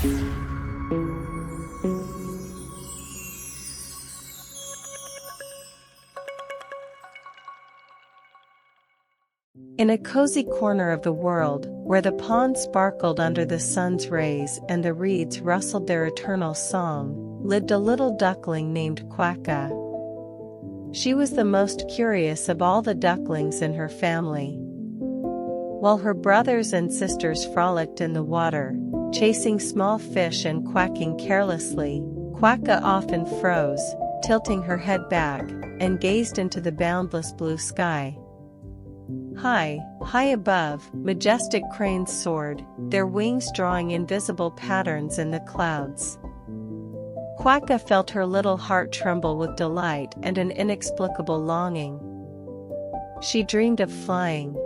In a cozy corner of the world, where the pond sparkled under the sun's rays and the reeds rustled their eternal song, lived a little duckling named Quacka. She was the most curious of all the ducklings in her family. While her brothers and sisters frolicked in the water, chasing small fish and quacking carelessly, Quacka often froze, tilting her head back, and gazed into the boundless blue sky. High, high above, majestic cranes soared, their wings drawing invisible patterns in the clouds. Quacka felt her little heart tremble with delight and an inexplicable longing. She dreamed of flying.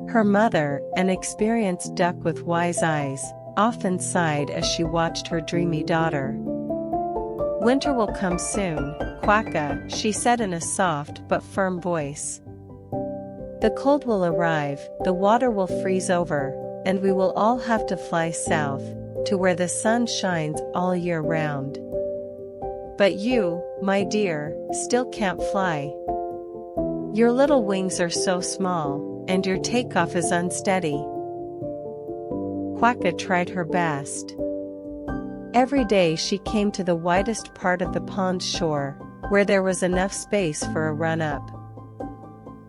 Her mother, an experienced duck with wise eyes, often sighed as she watched her dreamy daughter. "Winter will come soon, Quacka," she said in a soft but firm voice. "The cold will arrive, the water will freeze over, and we will all have to fly south, to where the sun shines all year round. But you, my dear, still can't fly. Your little wings are so small, and your takeoff is unsteady." Quacka tried her best. Every day she came to the widest part of the pond's shore, where there was enough space for a run-up.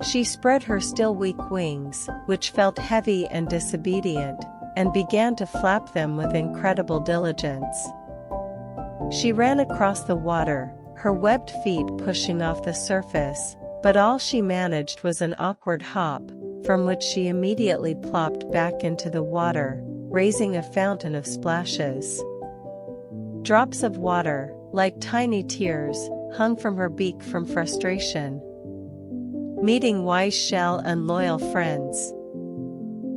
She spread her still weak wings, which felt heavy and disobedient, and began to flap them with incredible diligence. She ran across the water, her webbed feet pushing off the surface, but all she managed was an awkward hop, from which she immediately plopped back into the water, raising a fountain of splashes. Drops of water, like tiny tears, hung from her beak from frustration. Meeting wise shell and loyal friends.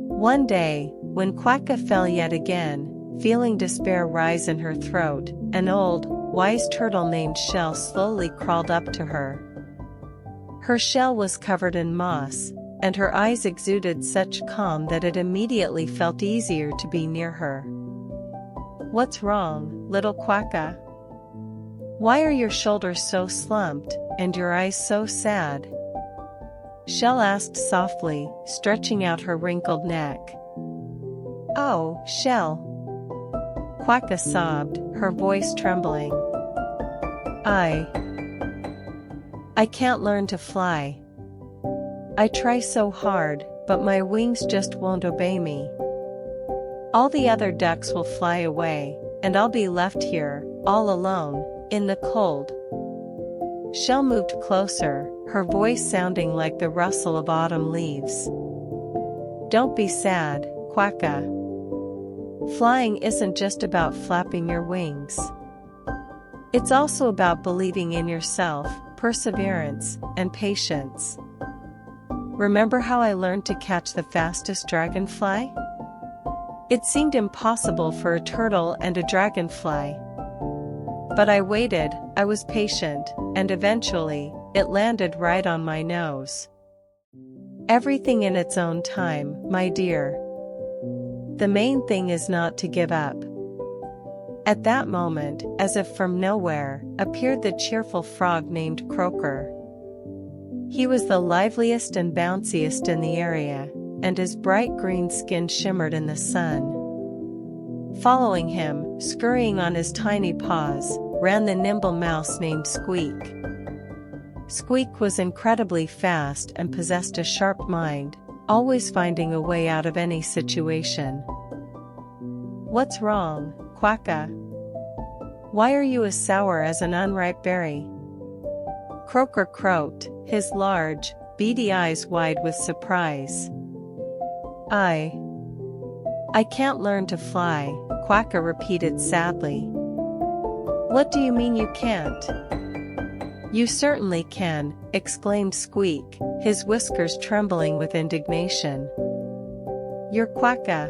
One day, when Quacka fell yet again, feeling despair rise in her throat, an old, wise turtle named Shell slowly crawled up to her. Her shell was covered in moss, and her eyes exuded such calm that it immediately felt easier to be near her. "What's wrong, little Quacka? Why are your shoulders so slumped, and your eyes so sad?" Shell asked softly, stretching out her wrinkled neck. "Oh, Shell," Quacka sobbed, her voice trembling. I can't learn to fly. I try so hard, but my wings just won't obey me. All the other ducks will fly away, and I'll be left here, all alone, in the cold." Shell moved closer, her voice sounding like the rustle of autumn leaves. "Don't be sad, Quacka. Flying isn't just about flapping your wings. It's also about believing in yourself, perseverance, and patience. Remember how I learned to catch the fastest dragonfly? It seemed impossible for a turtle and a dragonfly. But I waited, I was patient, and eventually, it landed right on my nose. Everything in its own time, my dear. The main thing is not to give up." At that moment, as if from nowhere, appeared the cheerful frog named Croaker. He was the liveliest and bounciest in the area, and his bright green skin shimmered in the sun. Following him, scurrying on his tiny paws, ran the nimble mouse named Squeak. Squeak was incredibly fast and possessed a sharp mind, always finding a way out of any situation. "What's wrong, Quacka? Why are you as sour as an unripe berry?" Croaker croaked, his large, beady eyes wide with surprise. I can't learn to fly," Quacka repeated sadly. "What do you mean you can't?" "You certainly can," exclaimed Squeak, his whiskers trembling with indignation. "You're Quacka,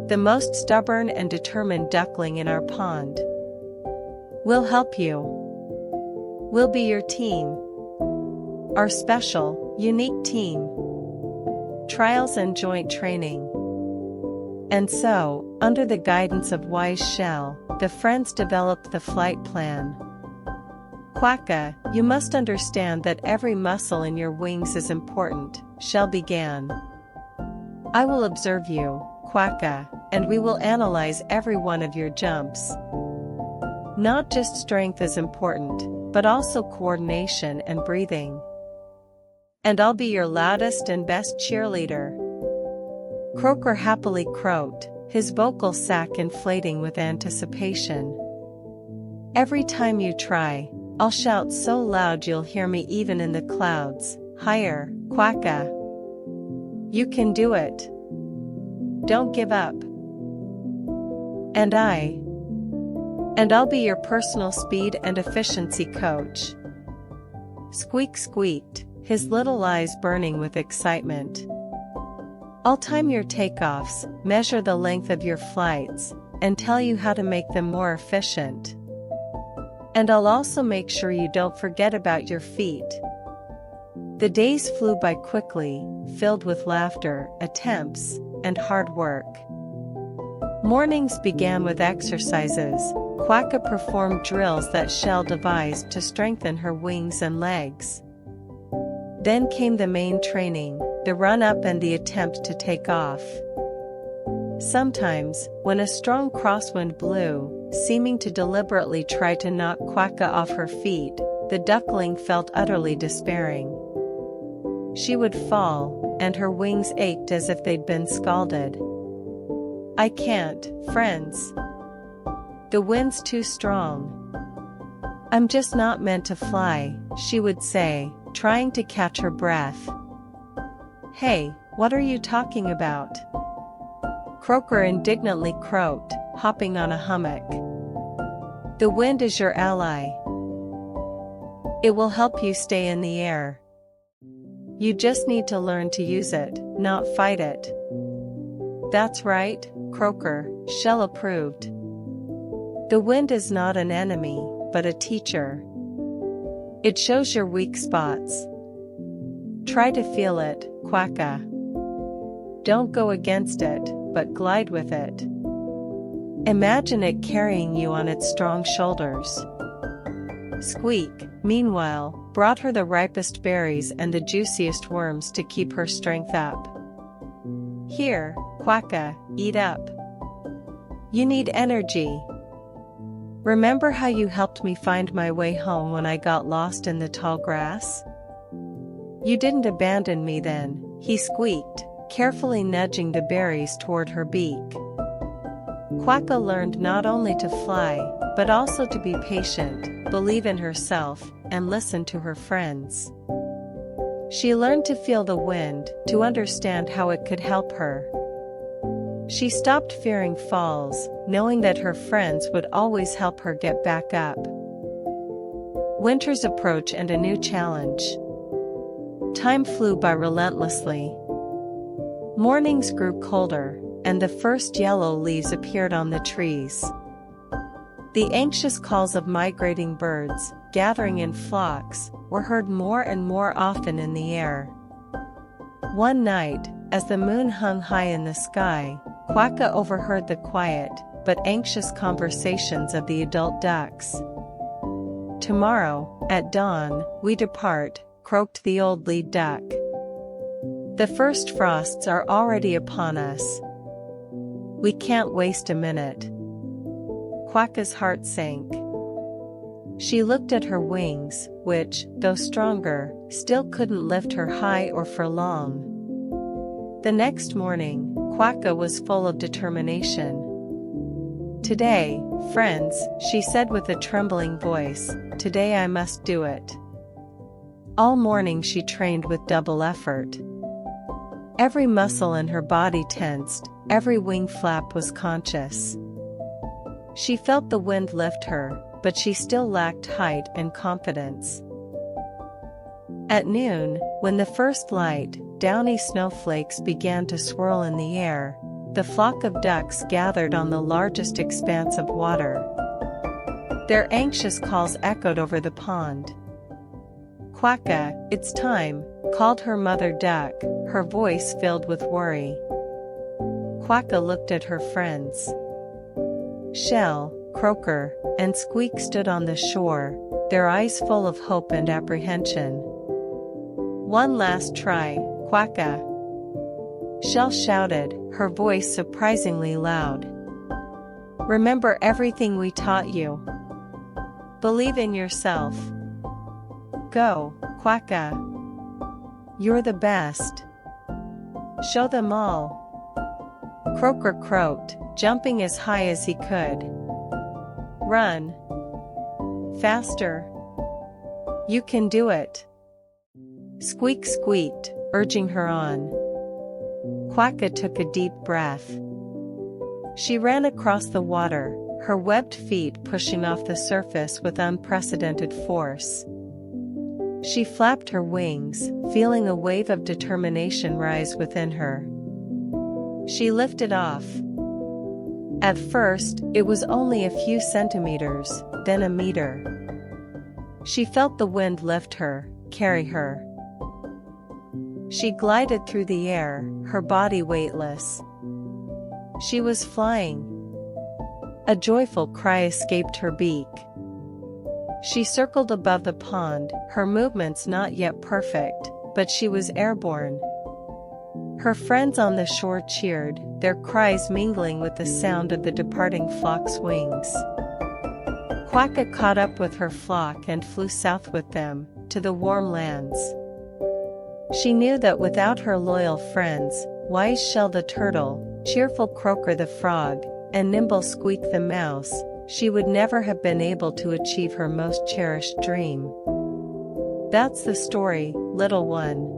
the most stubborn and determined duckling in our pond. We'll help you. We'll be your team. Our special, unique team. Trials and joint training. And so, under the guidance of wise Shell, the friends developed the flight plan. Quacka, you must understand that every muscle in your wings is important, Shell began. I will observe you, Quacka, and we will analyze every one of your jumps. Not just strength is important, but also coordination and breathing. And I'll be your loudest and best cheerleader. Croaker happily croaked, his vocal sac inflating with anticipation. Every time you try, I'll shout so loud you'll hear me even in the clouds. Higher, Quacka. You can do it. Don't give up. And I'll be your personal speed and efficiency coach. Squeak squeaked, his little eyes burning with excitement. I'll time your takeoffs, measure the length of your flights, and tell you how to make them more efficient. And I'll also make sure you don't forget about your feet. The days flew by quickly, filled with laughter, attempts, and hard work. Mornings began with exercises. Quacka performed drills that Shell devised to strengthen her wings and legs. Then came the main training, the run-up and the attempt to take off. Sometimes, when a strong crosswind blew, seeming to deliberately try to knock Quacka off her feet, the duckling felt utterly despairing. She would fall, and her wings ached as if they'd been scalded. I can't, friends. The wind's too strong. I'm just not meant to fly, she would say, trying to catch her breath. Hey, what are you talking about? Croaker indignantly croaked, hopping on a hummock. The wind is your ally. It will help you stay in the air. You just need to learn to use it, not fight it. That's right, Croaker, Shell approved. The wind is not an enemy, but a teacher. It shows your weak spots. Try to feel it, Quacka. Don't go against it, but glide with it. Imagine it carrying you on its strong shoulders. Squeak, meanwhile, brought her the ripest berries and the juiciest worms to keep her strength up. Here, Quacka, eat up. You need energy. Remember how you helped me find my way home when I got lost in the tall grass? You didn't abandon me then, he squeaked, carefully nudging the berries toward her beak. Quacka learned not only to fly, but also to be patient, believe in herself, and listen to her friends. She learned to feel the wind, to understand how it could help her. She stopped fearing falls, knowing that her friends would always help her get back up. Winter's approach and a new challenge. Time flew by relentlessly. Mornings grew colder, and the first yellow leaves appeared on the trees. The anxious calls of migrating birds, gathering in flocks, were heard more and more often in the air. One night, as the moon hung high in the sky, Quacka overheard the quiet, but anxious conversations of the adult ducks. Tomorrow, at dawn, we depart, croaked the old lead duck. The first frosts are already upon us. We can't waste a minute. Quacka's heart sank. She looked at her wings, which, though stronger, still couldn't lift her high or for long. The next morning, Quacka was full of determination. Today, friends, she said with a trembling voice, today I must do it. All morning she trained with double effort. Every muscle in her body tensed, every wing flap was conscious. She felt the wind lift her, but she still lacked height and confidence. At noon, when the first light, downy snowflakes began to swirl in the air, the flock of ducks gathered on the largest expanse of water. Their anxious calls echoed over the pond. Quacka, it's time, called her mother duck, her voice filled with worry. Quacka looked at her friends. Shell, Croaker, and Squeak stood on the shore, their eyes full of hope and apprehension. "One last try, Quacka," Shell shouted, her voice surprisingly loud. "Remember everything we taught you. Believe in yourself. Go, Quacka. You're the best. Show them all." Croaker croaked, jumping as high as he could. "Run. Faster. You can do it." Squeak squeaked, urging her on. Quacka took a deep breath. She ran across the water, her webbed feet pushing off the surface with unprecedented force. She flapped her wings, feeling a wave of determination rise within her. She lifted off. At first, it was only a few centimeters, then a meter. She felt the wind lift her, carry her. She glided through the air, her body weightless. She was flying. A joyful cry escaped her beak. She circled above the pond, her movements not yet perfect, but she was airborne. Her friends on the shore cheered, their cries mingling with the sound of the departing flock's wings. Quacka caught up with her flock and flew south with them, to the warm lands. She knew that without her loyal friends, wise Shell the turtle, cheerful Croaker the frog, and nimble Squeak the mouse, she would never have been able to achieve her most cherished dream. That's the story, little one.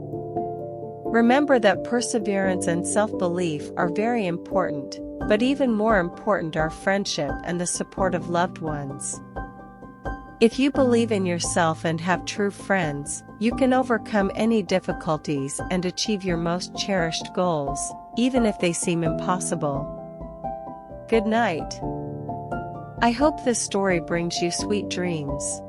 Remember that perseverance and self-belief are very important, but even more important are friendship and the support of loved ones. If you believe in yourself and have true friends, you can overcome any difficulties and achieve your most cherished goals, even if they seem impossible. Good night. I hope this story brings you sweet dreams.